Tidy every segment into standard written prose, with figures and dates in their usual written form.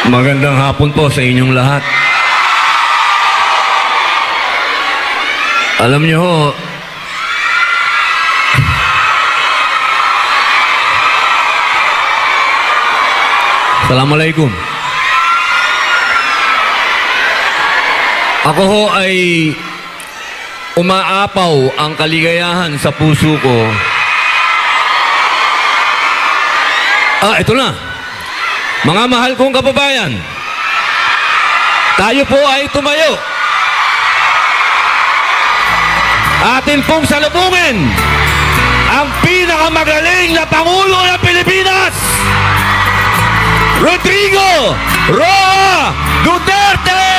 Magandang hapon po sa inyong lahat. Alam niyo ho, Assalamualaikum. Ako ho ay umaapaw ang kaligayahan sa puso ko. Ito na. Mga mahal kong kababayan, tayo po ay tumayo. Atin pong salubungin ang pinakamagaling na Pangulo ng Pilipinas, Rodrigo Roa Duterte!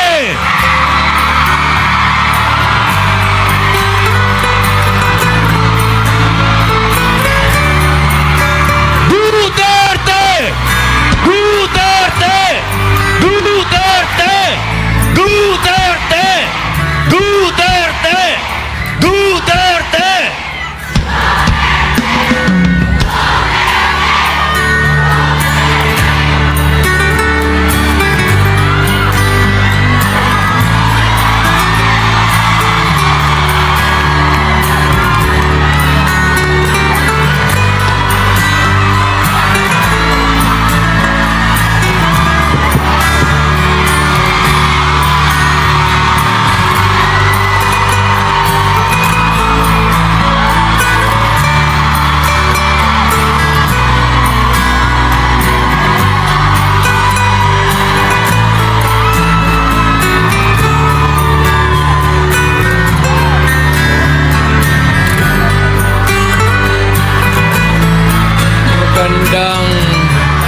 Magandang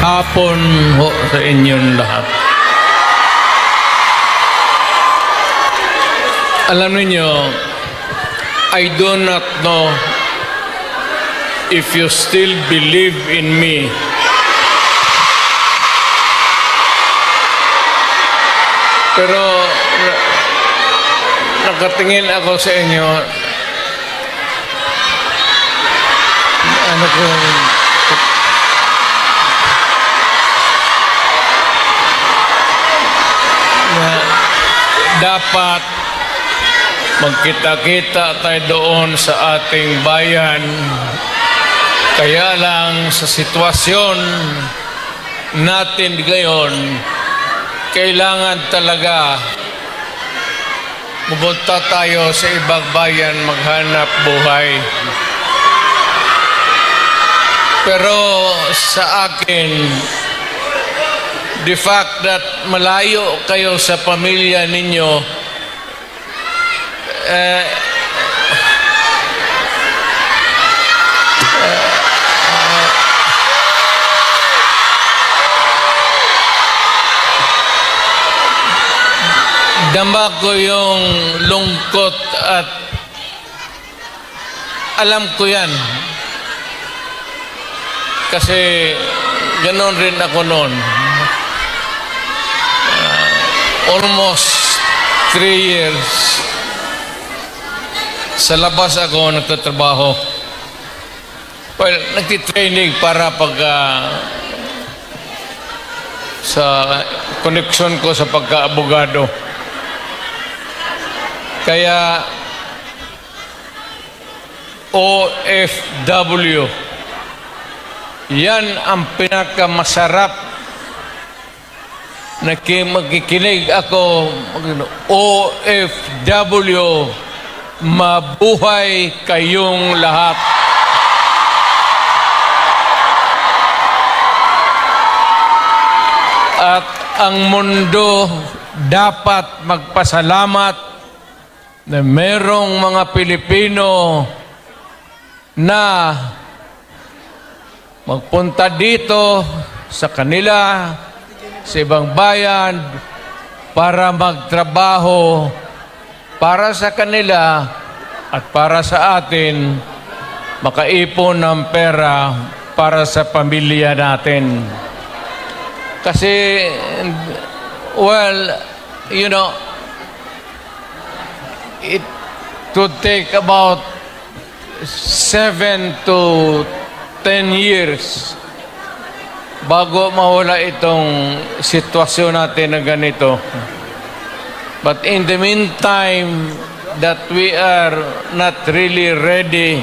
hapon ho sa inyong lahat. Alam niyo, I do not know if you still believe in me. Pero nakatingin ako sa inyo. Ano ko? Dapat magkita-kita tayo doon sa ating bayan. Kaya lang sa sitwasyon natin ngayon, kailangan talaga pumunta tayo sa ibang bayan maghanap buhay. Pero sa akin, the fact that malayo kayo sa pamilya ninyo, dama ko yung lungkot at alam ko yan. Kasi ganon rin ako noon. Almost 3 years sa labas ako nagtatrabaho. Well, nagtitraining para pag sa connection ko sa pagka-abogado. Kaya OFW, yan ang pinakamasarap magkikinig ako. OFW, mabuhay kayong lahat. At ang mundo dapat magpasalamat na merong mga Pilipino na magpunta dito sa kanila, sa ibang bayan, para magtrabaho para sa kanila at para sa atin, makaipon ng pera para sa pamilya natin. Kasi, well, you know, it would take about 7 to 10 years bago mawala itong sitwasyon natin na ganito. But in the meantime, that we are not really ready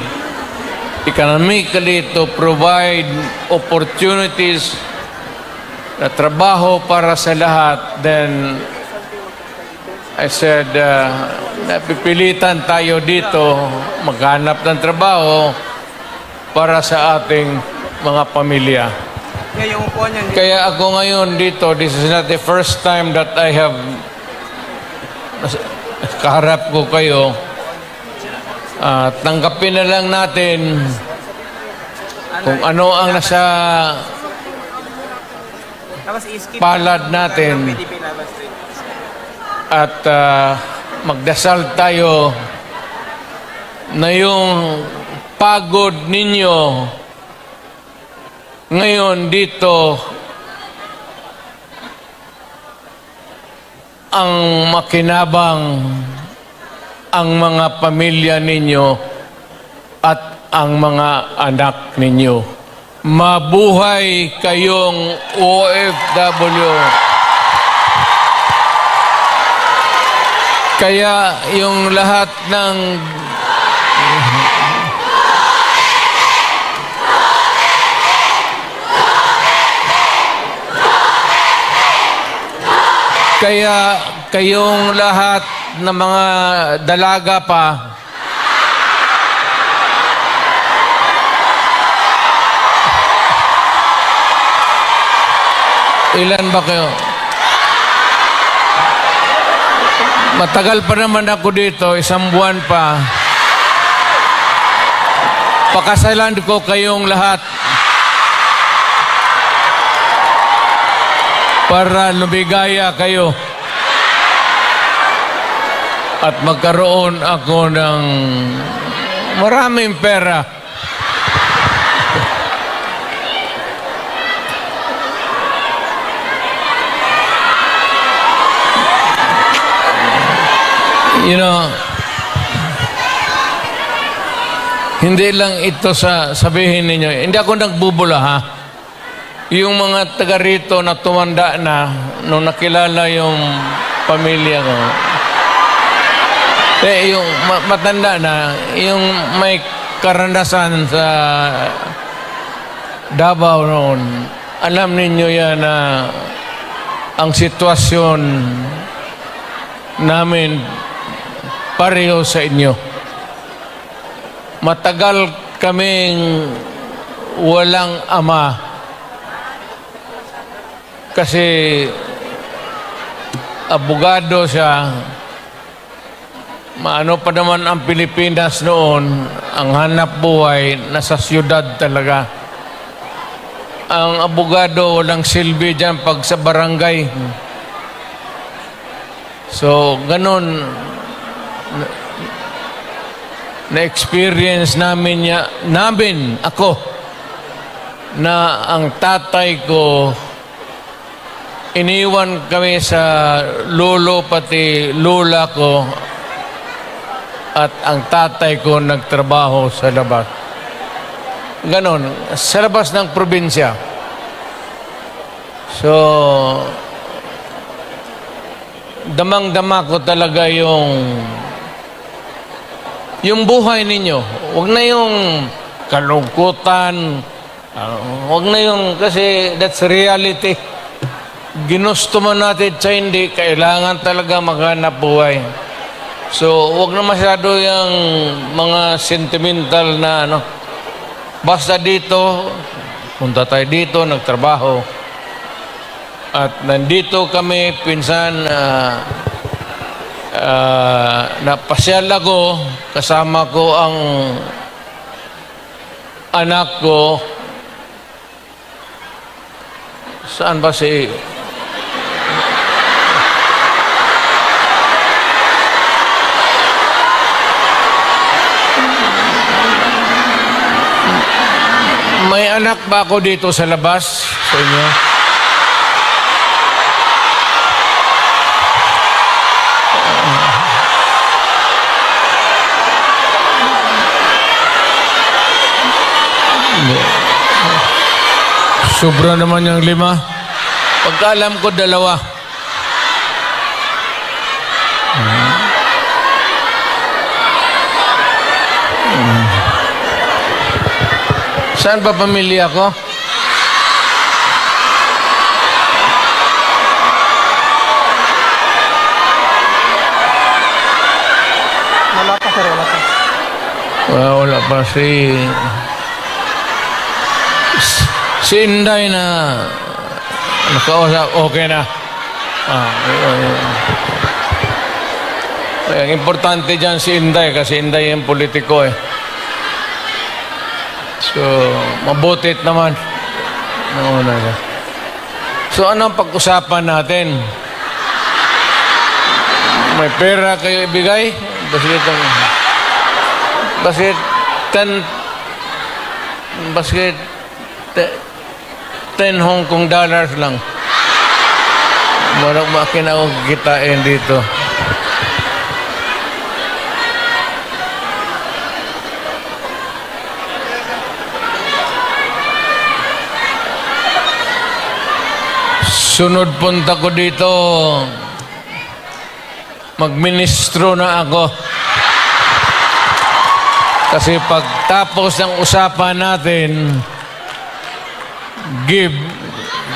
economically to provide opportunities na trabaho para sa lahat, then I said, napipilitan tayo dito maghanap ng trabaho para sa ating mga pamilya. Kaya ako ngayon dito, this is not the first time that I have kaharap ko kayo. Tanggapin na lang natin kung ano ang nasa palad natin at magdasal tayo na yung pagod ninyo ngayon dito ang makinabang ang mga pamilya ninyo at ang mga anak ninyo. Mabuhay kayong OFW. Kaya yung lahat ng kaya kayong lahat ng mga dalaga pa, ilan ba kayo? Matagal pa naman ako dito, 1 buwan pa. Pakasalan ko kayong lahat para lumigaya kayo at magkaroon ako ng maraming pera. You know, hindi lang ito sa sabihin ninyo. Hindi ako nagbubula, ha? Yung mga taga rito na tumanda na nung nakilala yung pamilya ko. Yung matanda na, yung may karanasan sa Davao noon, alam ninyo yan na ang sitwasyon namin pareho sa inyo. Matagal kaming walang ama kasi abogado siya. Maano pa naman ang Pilipinas noon, ang hanap buhay nasa siyudad talaga. Ang abogado walang silbi dyan pag sa barangay. So, ganun na-experience namin ako, na ang tatay ko, iniwan kami sa lolo pati lola ko at ang tatay ko nagtrabaho sa labas. Ganon, sa labas ng probinsya. So, damang-dama ko talaga yung buhay ninyo. Huwag na yung kalungkutan. Huwag na yung, kasi that's reality. Ginusto mo natin sa hindi, kailangan talaga maghanap buhay. So, huwag na masyado yung mga sentimental na ano. Basta dito, punta tayo dito, nagtrabaho. At nandito kami, pinsan, napasyal ako, kasama ko ang anak ko. Saan ba si... May anak ba ako dito sa labas sa inyo? Sobra naman yung 5. Pagkaalam ko 2. Saan ba pamilya ko? Wala pa, sir. Wala pa. Wala pa si Inday na nakausap. Okay na. Ang importante dyan si Inday kasi Inday yung politiko eh. So, mabutit naman. Nauna na. So, anong pag-usapan natin? May pera kayo ibigay? Basket 10 Hong Kong dollars lang. Marang makin ako kitain dito. Sunod punta ko dito, magministro na ako. Kasi pagtapos ng usapan natin, give,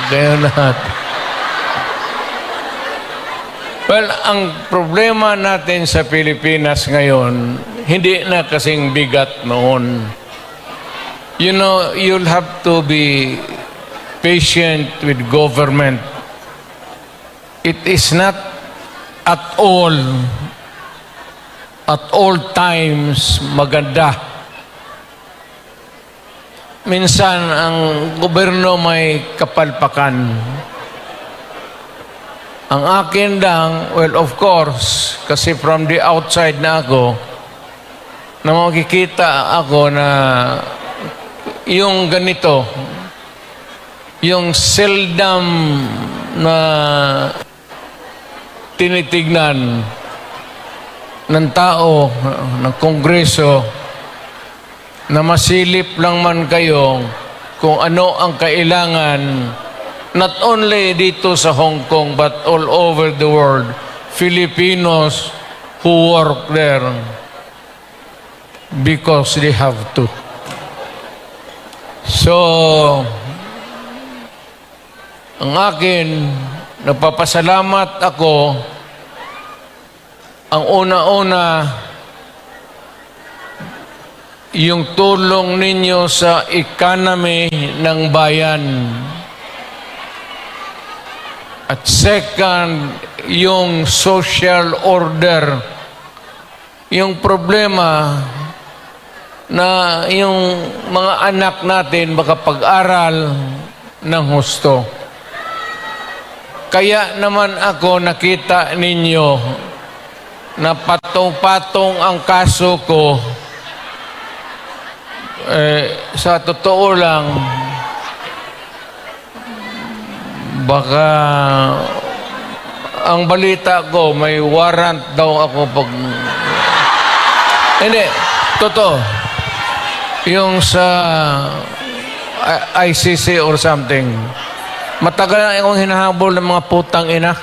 kaya lahat. Well, ang problema natin sa Pilipinas ngayon, hindi na kasing bigat noon. You know, you'll have to be patient with government. It is not at all times maganda. Minsan ang gobyerno may kapalpakan. Ang akin lang, well, of course, kasi from the outside na ako, na makikita ako na yung ganito, yung seldom na tinitignan ng tao, ng Kongreso, na masilip lang man kayo kung ano ang kailangan, not only dito sa Hong Kong, but all over the world, Filipinos who work there because they have to. So, ang akin, nagpapasalamat ako. Ang una-una, yung tulong ninyo sa economy ng bayan. At second, yung social order. Yung problema na yung mga anak natin makapag-aral ng husto. Kaya naman ako nakita ninyo na patong-patong ang kaso ko. Sa totoo lang, baka ang balita ko may warrant daw ako pag... Hindi, totoo. Yung sa ICC or something. Matagal na akong hinahabol ng mga putang ina.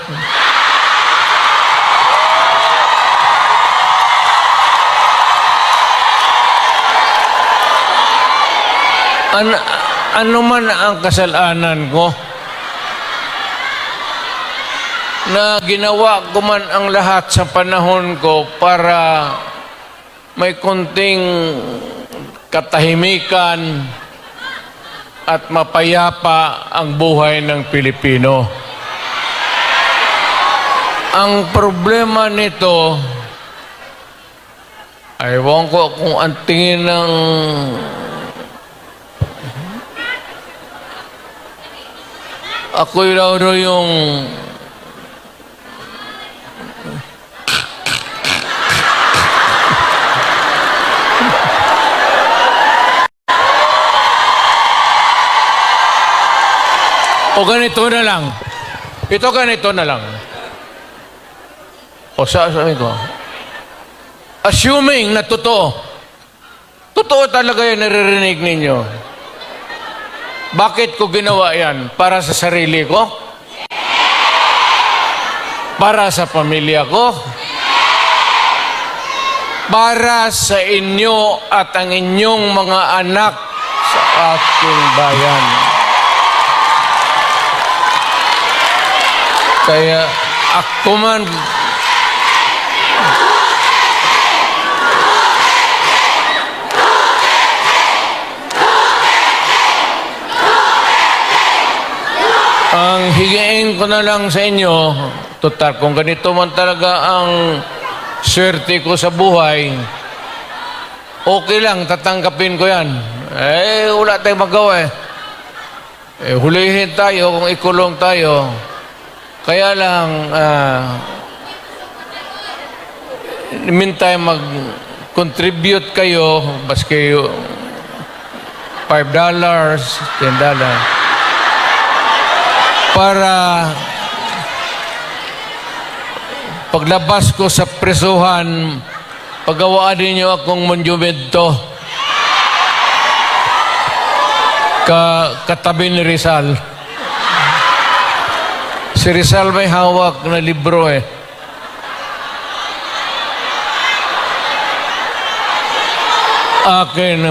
Ano man ang kasalanan ko, na ginawa ko man ang lahat sa panahon ko para may konting katahimikan at mapayapa ang buhay ng Pilipino. Ang problema nito, ewan ko kung ang tingin ng ako'y raw yung o ganito na lang. Ito ganito na lang. O sabi ko, assuming na totoo talaga yung naririnig ninyo. Bakit ko ginawa yan? Para sa sarili ko? Para sa pamilya ko? Para sa inyo at ang inyong mga anak sa ating bayan. Kaya ako man ang higiin ko na lang sa inyo, total, kung ganito man talaga ang swerte ko sa buhay, okay lang, tatanggapin ko yan. Wala tayong magawa hulihin tayo kung ikulong tayo. Kaya lang, meantime, mag-contribute kayo, baski $5, $10, para paglabas ko sa presuhan, pagawaan ninyo akong monumento katabi ni Rizal. Si Rizal may hawak na libro Akin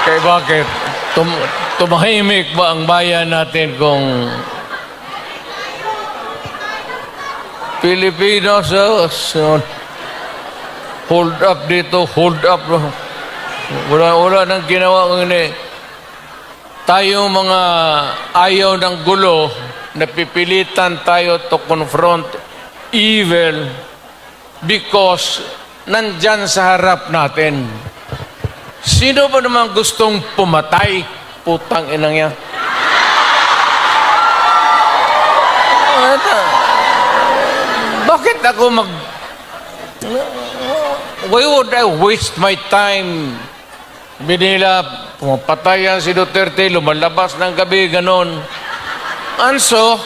kaya bakit? Tumahimik ba ang bayan natin kung Pilipinas hold up dito, hold up. Wala nang ginawa ng tayo mga ayaw ng gulo, napipilitan tayo to confront evil because nandyan sa harap natin. Sino ba naman gustong pumatay? Putang inang yan. Bakit ako why would I waste my time? Binila, pumapatay yan si Duterte, lumalabas ng gabi, ganon. Anso,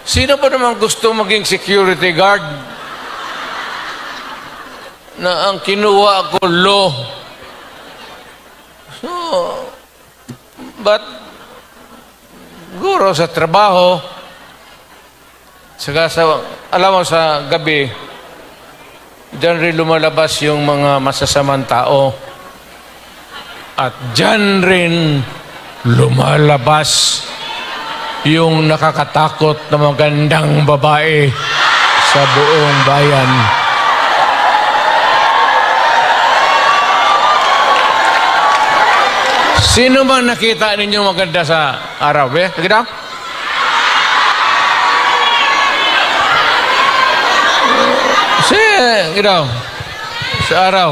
sino ba naman gusto maging security guard? Na ang kinuha ko law. So, but, guro sa trabaho, saka alam mo sa gabi, dyan rin lumalabas yung mga masasamang tao. At dyan rin lumalabas yung nakakatakot na magandang babae sa buong bayan. Sino man nakita ninyo maganda sa araw? Nakita? Sa araw.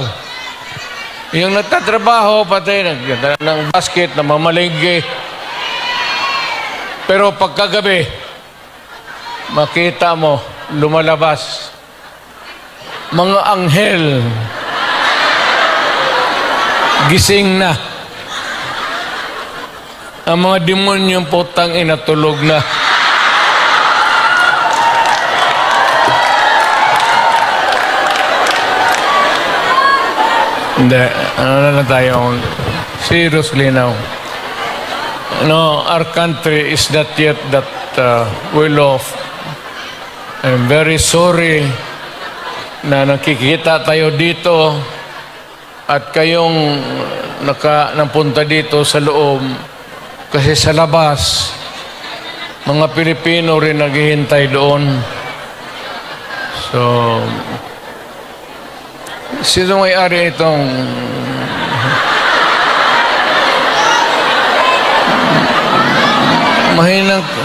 Yung nagtatrabaho, pati ng basket, na mamalinggi. Pero pagkagabi, makita mo, lumalabas. Mga anghel, gising na. Ang mga demonyong putang inatulog na. Hindi. Ano na tayo? Seriously now. No, our country is not yet that well off. I'm very sorry na nakikita tayo dito at kayong napunta dito sa loob. Kasi sa labas, mga Pilipino rin naghihintay doon. So, sino may-ari itong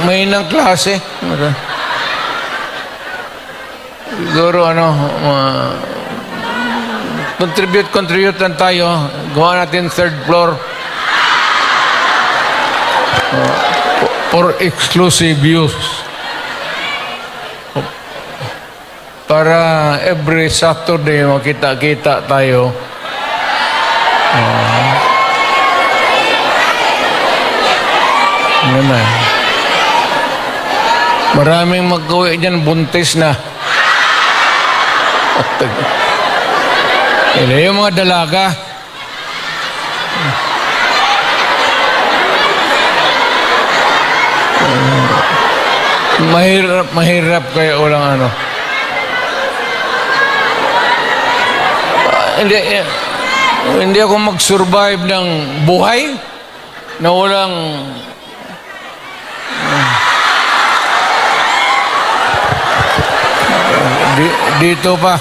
mahinang klase? Siguro contribute lang tayo. Gawa natin third floor. For exclusive use. Para every Saturday makita-kita tayo. Ano na. Maraming mag-uwi dyan, buntis na. Hindi, yung mga dalaga. Mahirap kaya walang ano. Hindi ako mag-survive ng buhay na walang dito pa.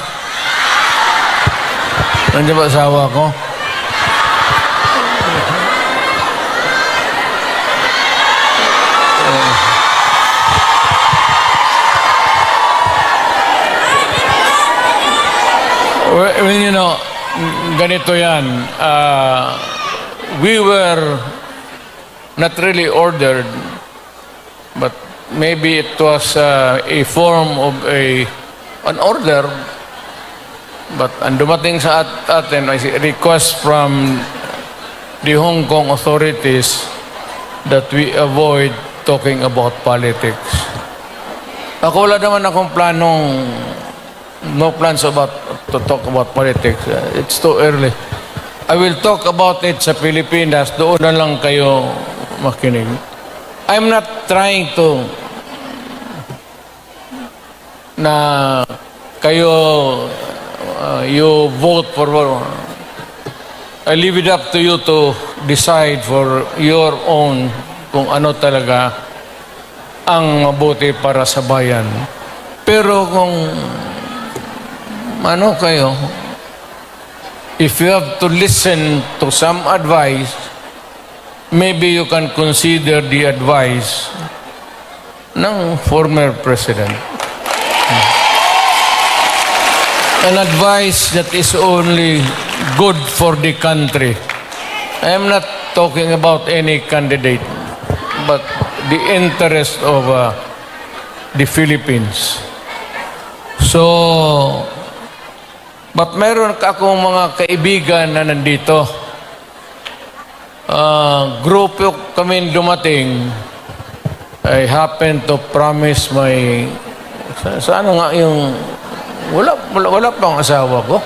Nandiyan ba asawa ko? Well, you know, ganito yan. We were not really ordered, but maybe it was a form of an order. But ang dumating sa atin ay request from the Hong Kong authorities that we avoid talking about politics. Ako wala naman akong planong, no plans to talk about politics. It's too early. I will talk about it sa Pilipinas. Doon na lang kayo makinig. I'm not trying to na kayo you vote for I leave it up to you to decide for your own kung ano talaga ang mabuti para sa bayan. Pero kung ano kayo, if you have to listen to some advice, maybe you can consider the advice ng former president. An advice that is only good for the country. I am not talking about any candidate, but the interest of the Philippines. So, but meron akong mga kaibigan na nandito. Grupo kami dumating. I happen to promise my... Sana nga yung... Wala pang asawa ko.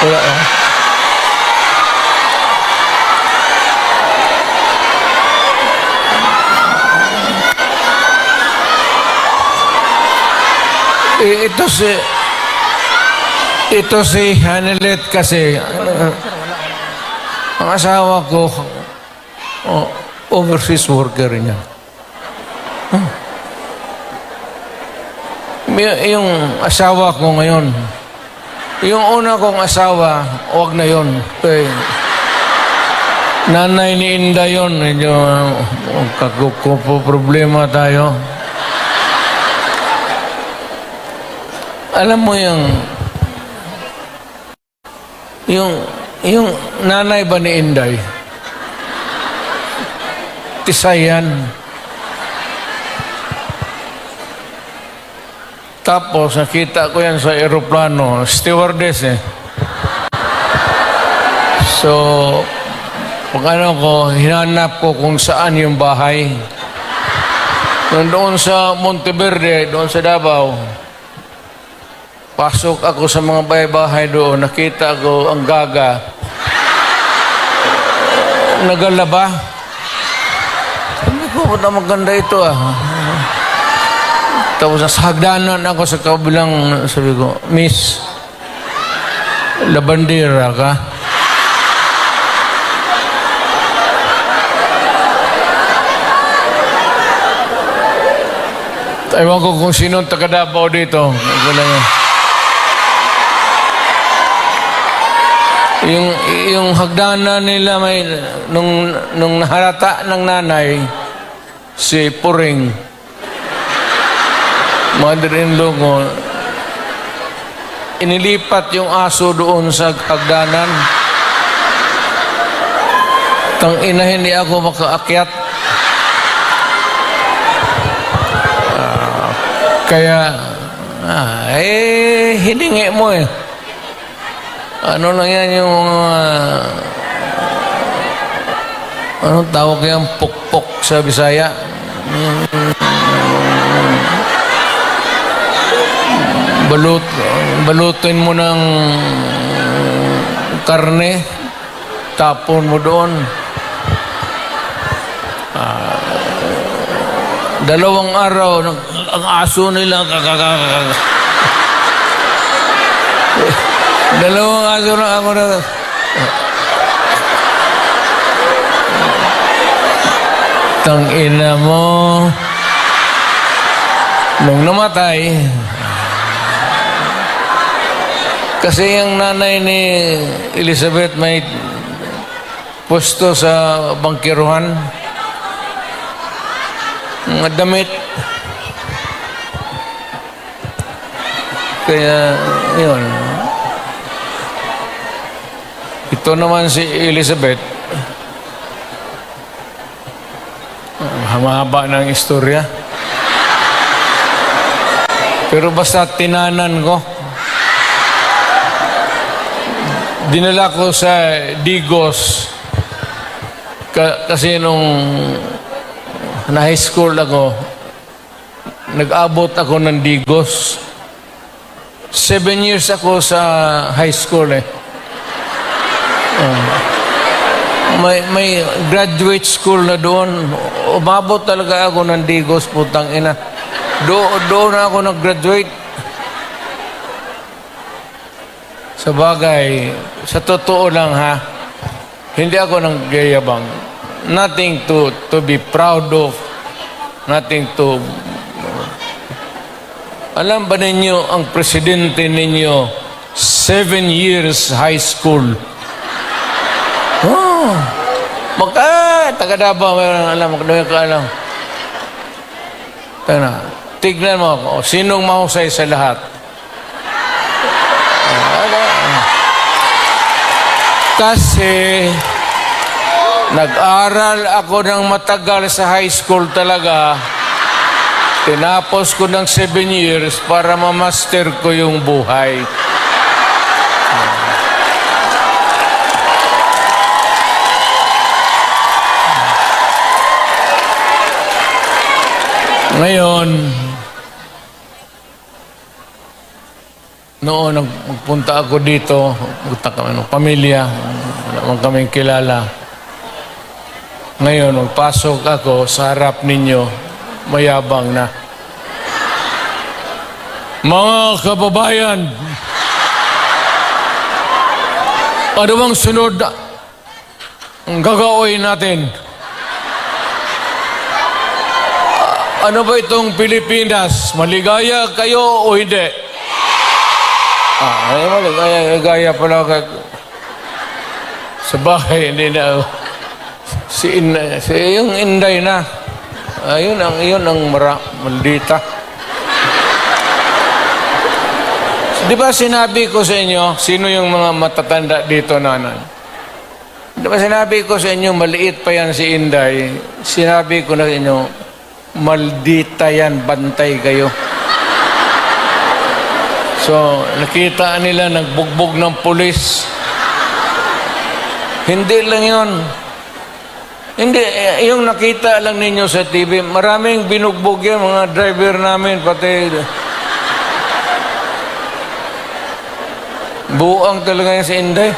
Wala ah. Ito si Hanelet kasi ang asawa ko overseas worker niya. Yung asawa ko ngayon, yung una kong asawa, wag na yun. Nanay ni Inda yun, medyo problema tayo. Alam mo yung nanay ba ni Inday? Tisayan. Tapos nakita ko yan sa aeroplano, stewardess eh. So, pag ano ko, hinanap ko kung saan yung bahay. Doon sa Monteverde, doon sa Davao, pasok ako sa mga bahay-bahay doon, nakita ko ang gaga. Nagalaba. Sabi ko, ba't maganda ito ah. Tapos sa hagdanan ako sa kabilang, sabi ko, Miss, labandera ka? Ewan ko kung sino ang taga-Davao dito. Yung hagdanan nila may nung naharata ng nanay si Puring, mother-in-law ko, inilipat yung aso doon sa hagdanan. Tang ina, hindi ako makaakyat. Kaya hiningi mo eh. Ano lang yan yung Anong tawag kayang pukpok sa Bisaya? Balutin mo ng karne, tapon mo doon. Dalawang araw, ang aso nila, dalawang aso na ako na, tangina mo. Nung namatay, kasi yung nanay ni Elizabeth may puesto sa bangkiruhan, mga damit. Kaya, yun. Ito naman si Elizabeth, mahaba ng istorya. Pero basta tinanan ko. Dinala ko sa Digos. Kasi nung na high school ako, nag-abot ako ng Digos. 7 years ako sa high school eh. May graduate school na doon. Umabot talaga ako ng Digos, putang ina. Doon na ako nag-graduate. Sa bagay, sa totoo lang ha, hindi ako nanggayabang. Nothing to be proud of. Nothing to... Alam ba ninyo, ang presidente ninyo, 7 years high school. Oh, taga-Davao, alam, alam. Tignan mo ako, sinong mahusay sa lahat? Kasi nag-aral ako ng matagal sa high school talaga. Tinapos ko ng 7 years para ma-master ko yung buhay. Ngayon, noon nagpunta ako dito, punta kami ng pamilya, wala man kaming kilala. Ngayon, magpasok ako sa harap ninyo, mayabang na. Mga kababayan, ano bang sunod ang gagawin natin? Ano ba itong Pilipinas? Maligaya kayo o hindi? Maligaya pala ka. Sa bahay, hindi na. Yung Inday na. Yun ang maldita. Di ba sinabi ko sa inyo, sino yung mga matatanda dito na? Di ba sinabi ko sa inyo, maliit pa yan si Inday. Sinabi ko na sa inyo, maldita yan, bantay kayo. So, nakita nila nagbugbog ng pulis. Hindi lang yun. Hindi, yung nakita lang ninyo sa TV, maraming binugbog yan, mga driver namin, pati buang talaga yan si Inday.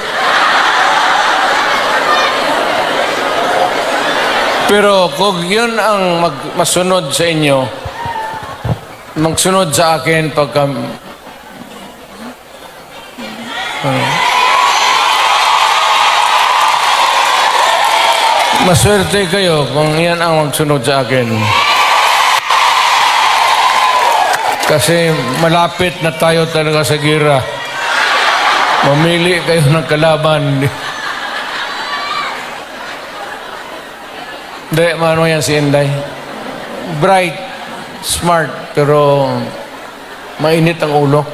Pero kung yun ang masunod sa inyo, magsunod sa akin pagka maswerte kayo kung yan ang magsunod sa akin. Kasi malapit na tayo talaga sa gira. Mamili kayo ng kalaban. Hindi, mano yan si Inday. Bright, smart, pero mainit ang ulo.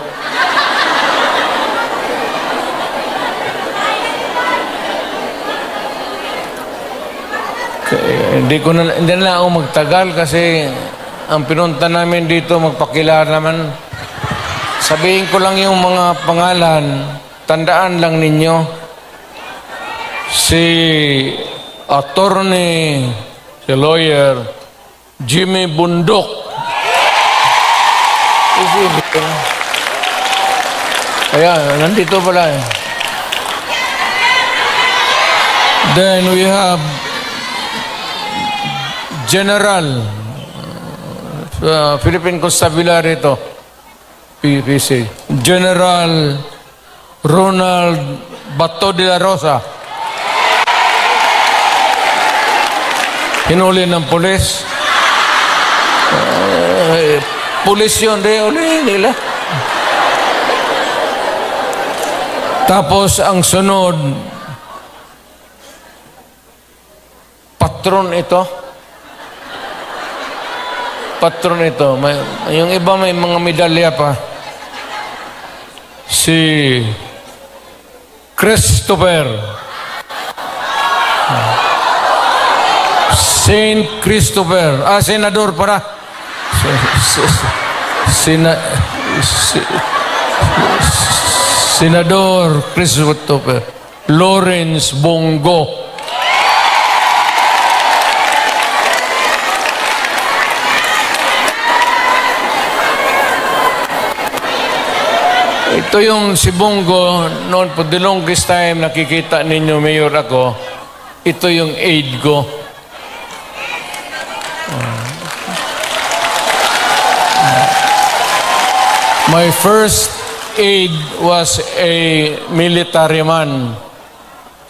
Hindi na ako magtagal kasi ang pinunta namin dito magpakilala naman. Sabihin ko lang yung mga pangalan, tandaan lang ninyo. Si attorney, si lawyer, Jimmy Bundok. Ayan, nandito pala eh. Then we have General Philippine Constabulary ito. PPC. General Ronald Bato de la Rosa. Hinuli ng pulis. Pulis yun, uli nila. Tapos ang sunod, patron ito. Patron ito. Yung iba may mga medalya pa. Si Christopher. Saint Christopher. Senador para. Senador Christopher Lawrence Bongo. Ito yung si Bongo, noon po, the longest time nakikita ninyo, Mayor ako, ito yung aide ko. My first aide was a military man.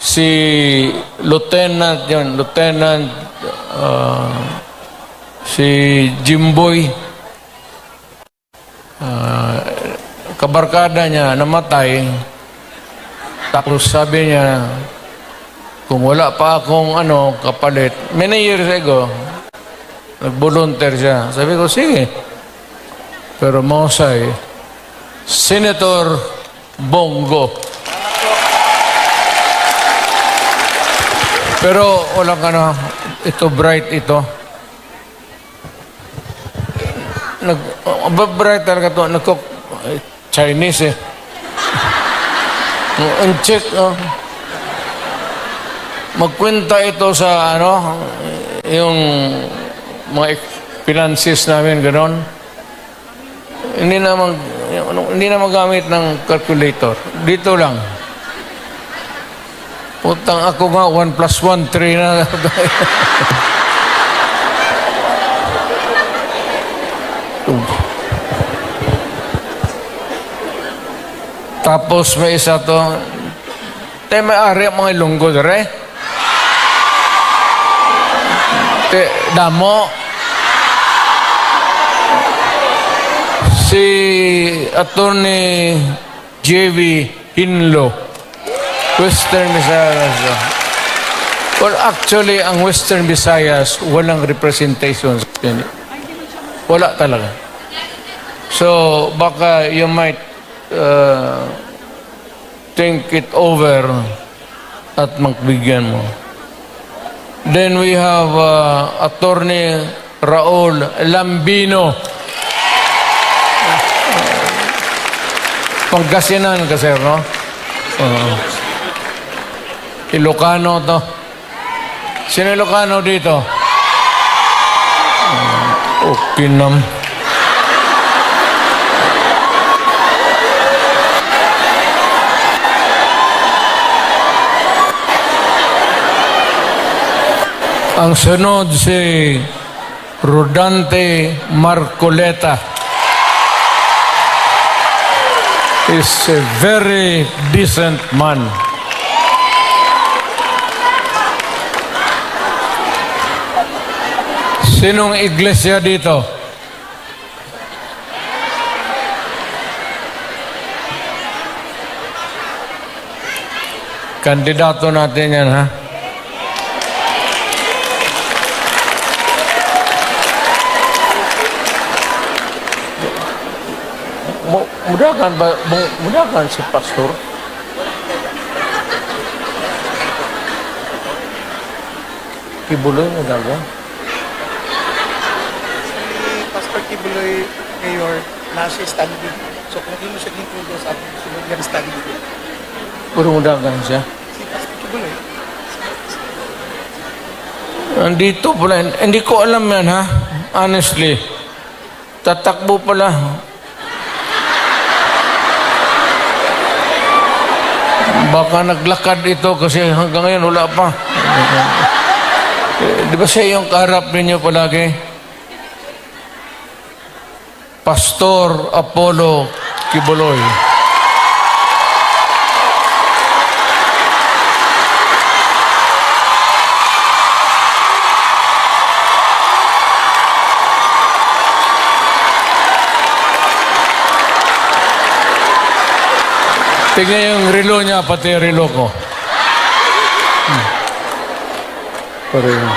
Si Lieutenant, si Jimboy. Kabarkada niya namatay. Tapos sabi niya, kung wala pa akong kapalit, many years ago, nag-volunteer siya. Sabi ko, sige. Pero mahusay, Senator Bongo. Pero walang ito bright ito. Bright talaga ito. Chinese eh. Ang check, magkwenta ito sa yung mga finances namin, gano'n. Hindi na magamit ng calculator. Dito lang. Putang ako nga, 1 plus 1, 3 na. Tapos may isa to. Te, may ari ang mga ilunggo dere. Te, damo. Si Attorney J.V. Hinlo, Western Visayas. Well, actually, ang Western Visayas, walang representation. Wala talaga. So, baka you might think it over at magbigyan mo. Then we have Attorney Raul Lambino. Pangasinan kasi, no? Ilocano to. Sino Ilocano dito? Okay nam. Ang sunod si Rodante Marcoleta. Is a very decent man. Sinong iglesia dito? Kandidato natin yan, ha? Mudahan si pastor. Kibuloy na daga. Si Pastor Kibuloy Mayor, nasa study dito. So kung hindi mo siya dito sa ating sunod nga study dito. Puro mudahan siya. Si Pastor Kibuloy. Andito pala. Hindi ko alam yan, ha? Honestly. Tatakbo pala. Baka naglakad ito kasi hanggang ngayon wala pa. Di ba siya yung kaharap ninyo palagi? Pastor Apollo Kibuloy. Tingnan yung relo niya, pati yung relo ko. Pareho.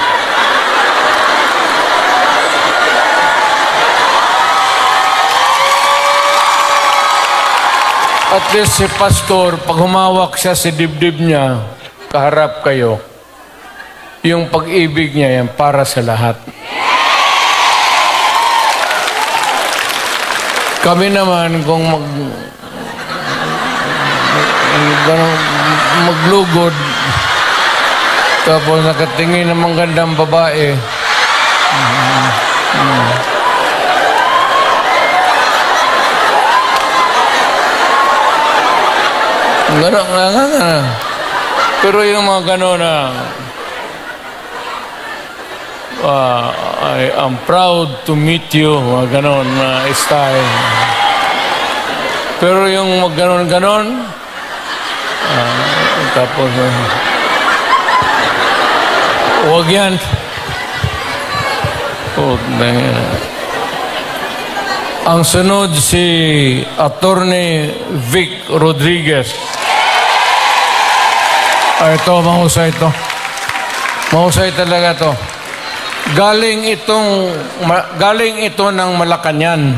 At least si pastor, pag humawak siya sa dibdib niya, kaharap kayo, yung pag-ibig niya yan para sa lahat. Kami naman, kung maglugod, tapos nakatingin ng magandang babae, gano'n nga. Pero yung mga gano'n na I am proud to meet you, mga gano'n na style. Pero yung mga gano'n, tapos huwag yan. Ang sunod si Attorney Vic Rodriguez. Ito, mahusay ito. Mahusay talaga ito. Galing ito ng Malacañang.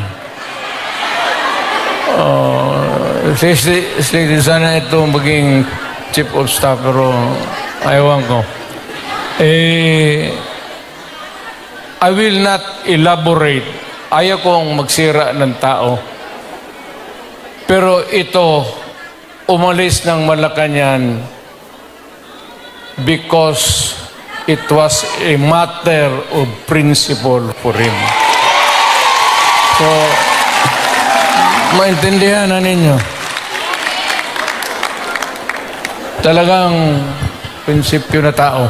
Sana ito maging chief of staff, pero ayawan ko. I will not elaborate. Ayaw kong magsira ng tao. Pero ito, umalis ng Malacañang because it was a matter of principle for him. So, maintindihan na ninyo. Talagang prinsipyo na tao.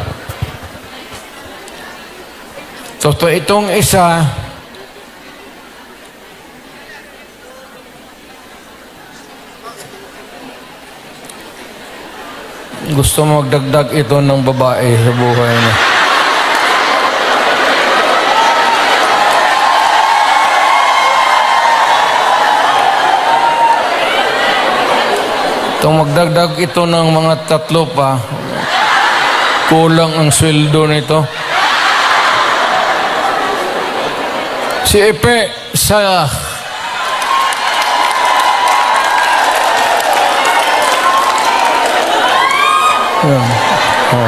So, itong isa, gusto magdagdag ito ng babae sa buhay niya. Itong magdagdag ito ng mga 3 pa, kulang ang sweldo nito. Si Epe sa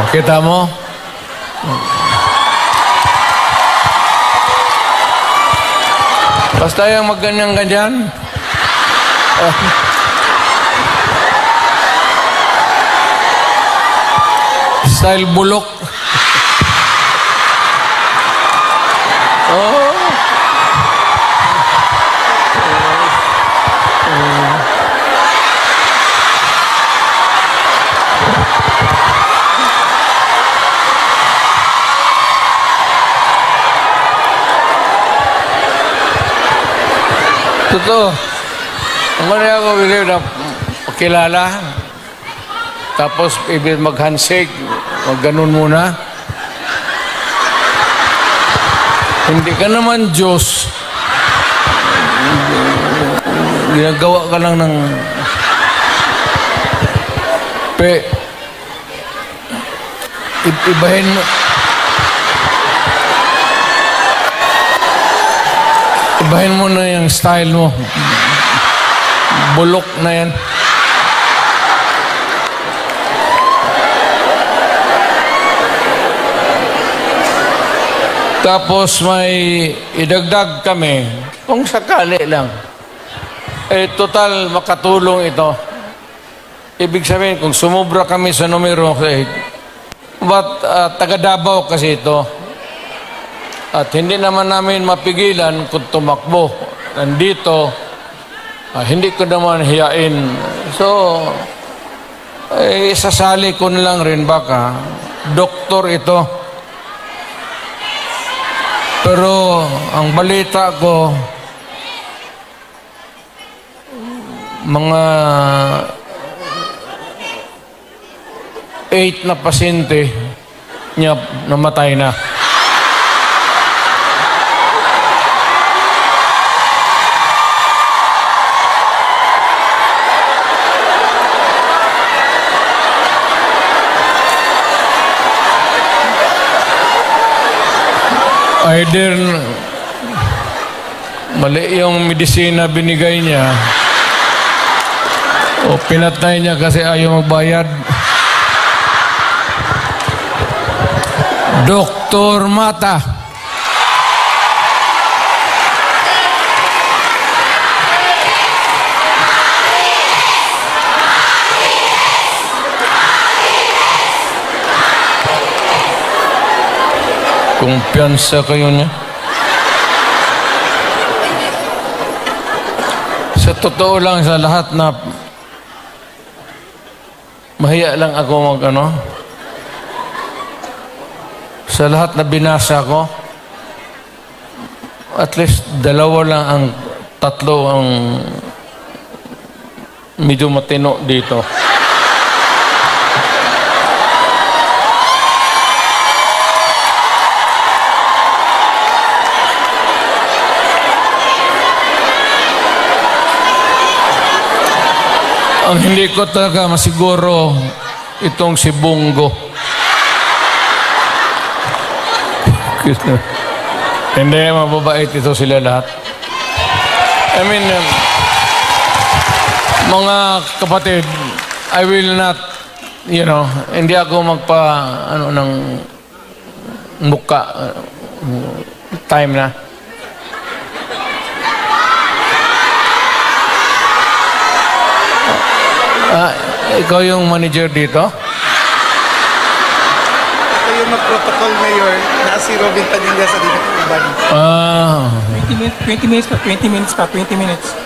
kita mo? Basta yung magganyan-ganyan. Style bulok. Oh. Totoo. Ang kanya ako believe na pakilala, tapos ibig mag-handshake, mag-ganun muna. Hindi ka naman Diyos. Ginagawa ka lang ng ibahin mo. Ibahin mo na yung style mo. Bulok na yan. Tapos may idagdag kami, kung sakali lang. Total makatulong ito. Ibig sabihin, kung sumubra kami sa numero, But taga Davao kasi ito. At hindi naman namin mapigilan kung tumakbo. Nandito, hindi ko naman hiyain. So, sasali ko na lang rin baka. Doktor ito. Pero ang balita ko, mga 8 na pasyente niya namatay na. Either mali yung medisina binigay niya o pinatay niya kasi ayaw magbayad. Dr. Mata. Kumpiyansa kayo niya. Sa totoo lang, sa lahat na mahiya lang ako sa lahat na binasa ko, at least 2 lang ang 3 ang medyo matino dito. Ang hindi ko talaga masiguro itong si Bungo. Hindi, mababait ito sila lahat. I mean, mga kapatid, I will not, hindi ako ng muka. Time na. Ikaw yung manager dito? Ito yung mag-protocol, Mayor, na si Robin Padilla sa dito ng body. 20 minutes pa, 20 minutes pa, 20 minutes.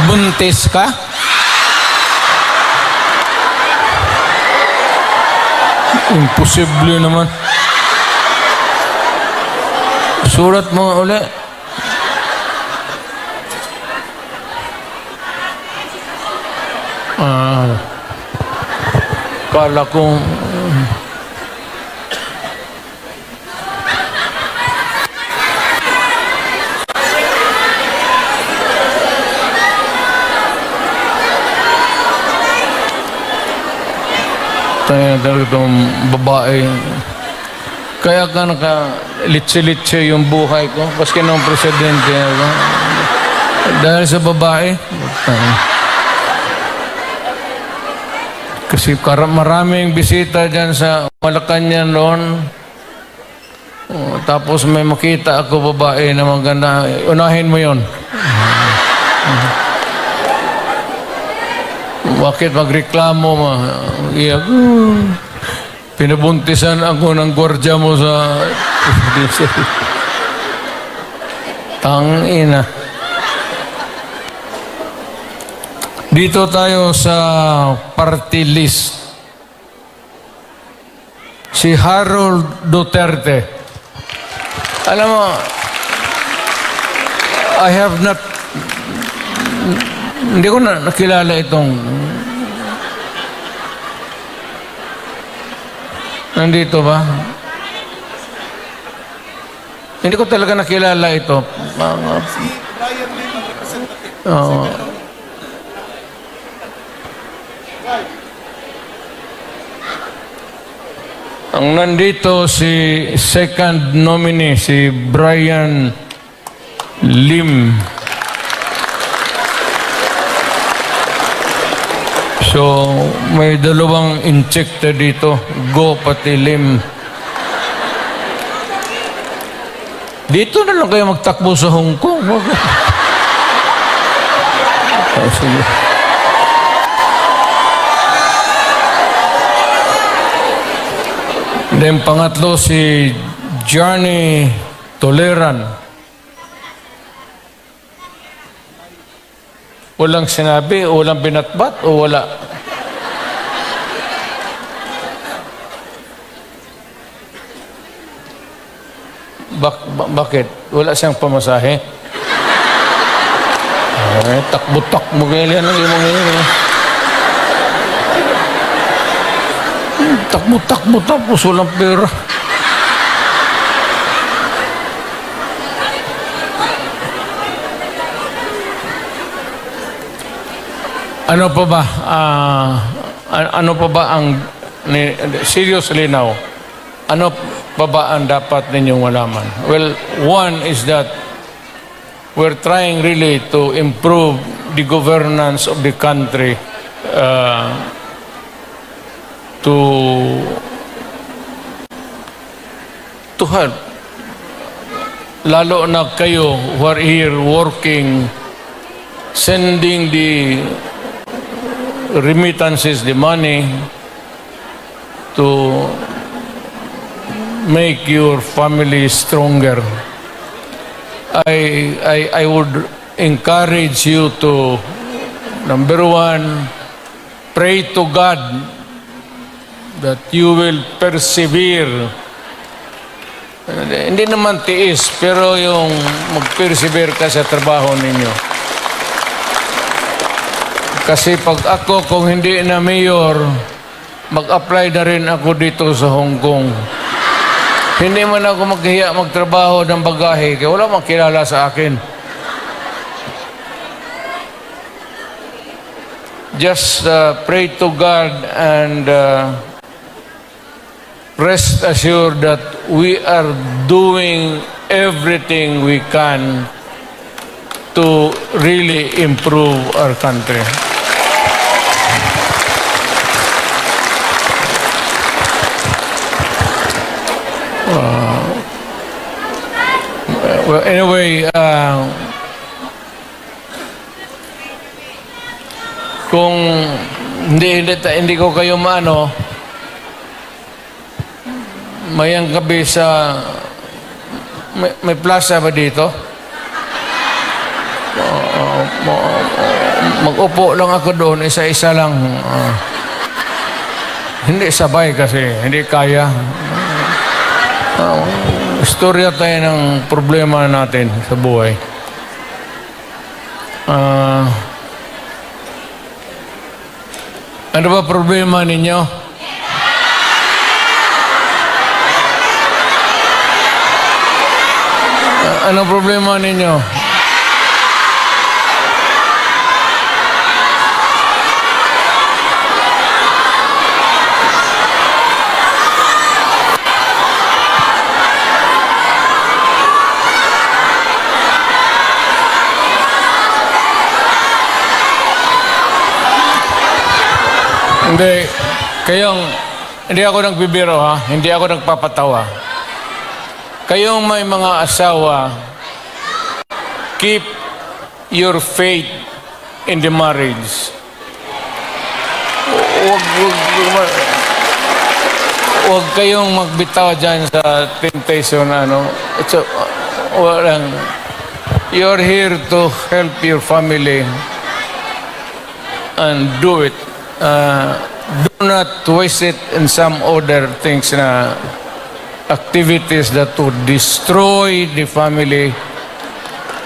Buntis ka? Imposible naman. Surat mo uli. Kala ko tayo talaga itong babae. Kaya ka litse-litse yung buhay ko. Paski ng presidente ako. Dahil sa babae. Kasi maraming bisita dyan sa Malacanang noon. Tapos may makita ako babae na maganda. Unahin mo yon. Bakit magreklamo mo? Pinabuntisan ako ng gwardiya mo sa... Tangina. Dito tayo sa party list. Si Harold Duterte. Alam mo, I have not... Hindi ko na nakilala itong... Nandito ba? Hindi ko talaga nakilala ito. Si Brian Lim, ang representative. Ang nandito si second nominee, si Brian Lim. So, may dalawang injector dito. Go pati Lim. Dito na lang kayo magtakbo sa Hong Kong. Oh, sige. Then pangatlo si Johnny Toleran. Walang sinabi, walang binatbat, o wala? Bakit? Wala siyang pamasahe? Ay, takbo-takbo kaya yan ang imong ngayon. Takbo-takbo tapos walang pera. Ano pa ba? Ano pa ba ang seriously now? Ano pa ba ang dapat ninyong malaman? Well, one is that we're trying really to improve the governance of the country to help. Lalo na kayo who are here working, sending the remittances, the money to make your family stronger. I would encourage you to, number one, pray to God that you will persevere. Hindi naman tiis, pero yung mag-persevere ka sa trabaho ninyo. Kasi pag ako, kung hindi na mayor, mag-apply na rin ako dito sa Hong Kong. Hindi man ako maghiya magtrabaho ng bagahe, kaya wala mang kilala sa akin. Just pray to God and rest assured that we are doing everything we can to really improve our country. Well, anyway, kung hindi ko kayo maano, mayang gabi sa may plaza ba dito? Mag-upo lang ako doon, isa-isa lang. Hindi sabay kasi, hindi kaya. Istorya tayo ng problema natin sa buhay. Ano ba problema ninyo? Ano problema ninyo? Hindi ako nagbibiro ha, hindi ako nagpapatawa. Kayong may mga asawa, keep your faith in the marriage. Huwag kayong magbitaw dyan sa temptation, you're here to help your family and do it. Do not waste it in some other things na activities that would destroy the family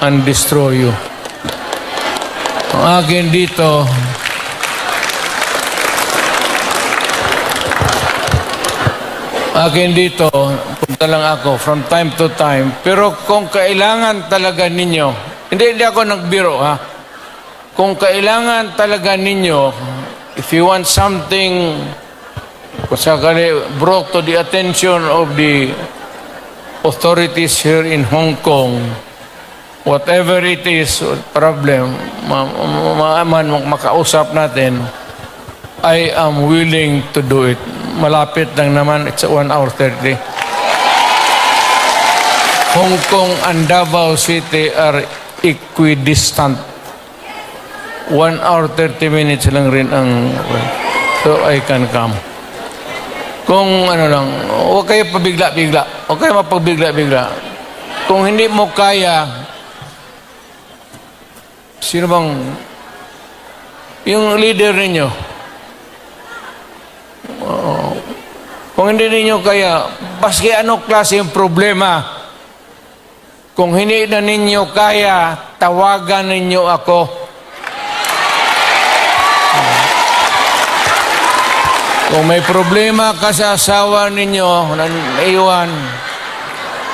and destroy you. Ang akin dito, punta lang ako from time to time. Pero kung kailangan talaga ninyo, hindi ako nagbiro ha. Kung kailangan talaga ninyo, if you want something brought to the attention of the authorities here in Hong Kong, whatever it is, problem, makausap natin, I am willing to do it. Malapit lang naman, it's 1 hour 30. Hong Kong and Davao City are equidistant. 1 hour 30 minutes lang rin ang... So I can come. Kung ano lang, huwag kayo pabigla-bigla. Huwag kayo mapabigla-bigla. Kung hindi mo kaya, sino bang... Yung leader ninyo, kung hindi ninyo kaya, baski ano klase yung problema, kung hindi na ninyo kaya, tawagan ninyo ako. Kung may problema ka sa asawa ninyo, naiwan,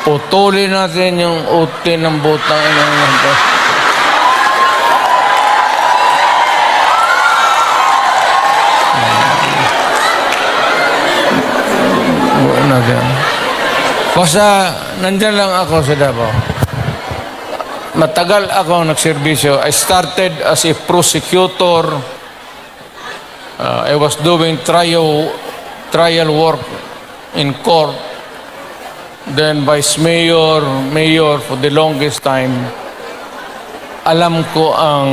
putulin natin yung utin ng butang inang nito. Basta nandyan lang ako sa Davao. Matagal ako nagserbisyo. I started as a prosecutor. I was doing trial work in court. Then vice mayor, mayor for the longest time. Alam ko ang...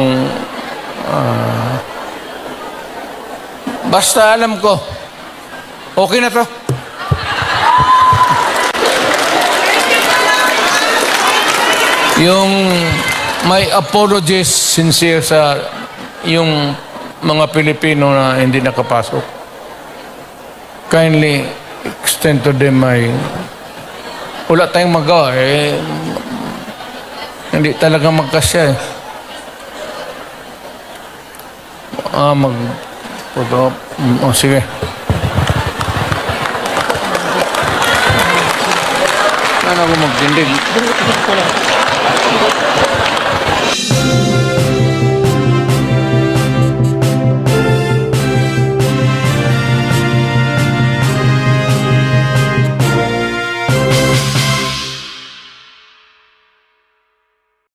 basta alam ko. Okay na to. Yung may apologies sincere sa yung mga Pilipino na hindi nakapasok. Kindly extend to them my... Wala tayong magawa eh. Hindi talaga magkasya eh. Sige. Ano ako magtindig?